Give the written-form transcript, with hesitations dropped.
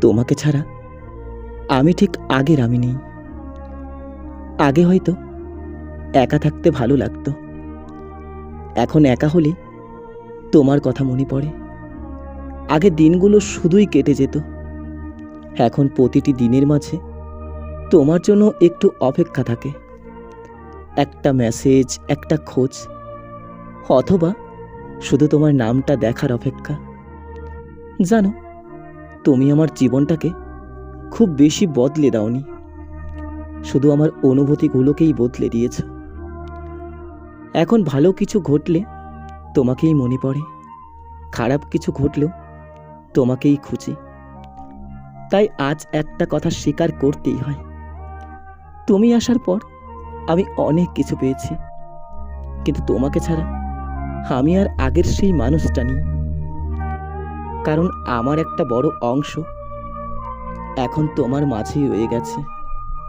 তোমাকে ছাড়া আমি ঠিক আগের আমি নেই। আগে হয়তো একা থাকতে ভালো লাগতো, এখন একা হলে তোমার কথা মনে পড়ে। আগে দিনগুলো শুধুই কেটে যেত, এখন প্রতিটি দিনের মাঝে তোমার জন্য একটু অপেক্ষা থাকে। একটা মেসেজ, একটা খোঁজ, অথবা শুধু তোমার নামটা দেখার অপেক্ষা। জানো, তুমি আমার জীবনটাকে খুব বেশি বদলে দাওনি, শুধু আমার অনুভূতিগুলোকেই বদলে দিয়েছ। এখন ভালো কিছু ঘটলে তোমাকেই মনে পড়ে, খারাপ কিছু ঘটলেও তোমাকেই খুঁজি। তাই আজ একটা কথা স্বীকার করতেই হয়, তুমি আসার পর আমি অনেক কিছু পেয়েছি, কিন্তু তোমাকে ছাড়া আমি আর আগের সেই মানুষটা নেই। কারণ আমার একটা বড় অংশ এখন তোমার মাঝেই রয়ে গেছে।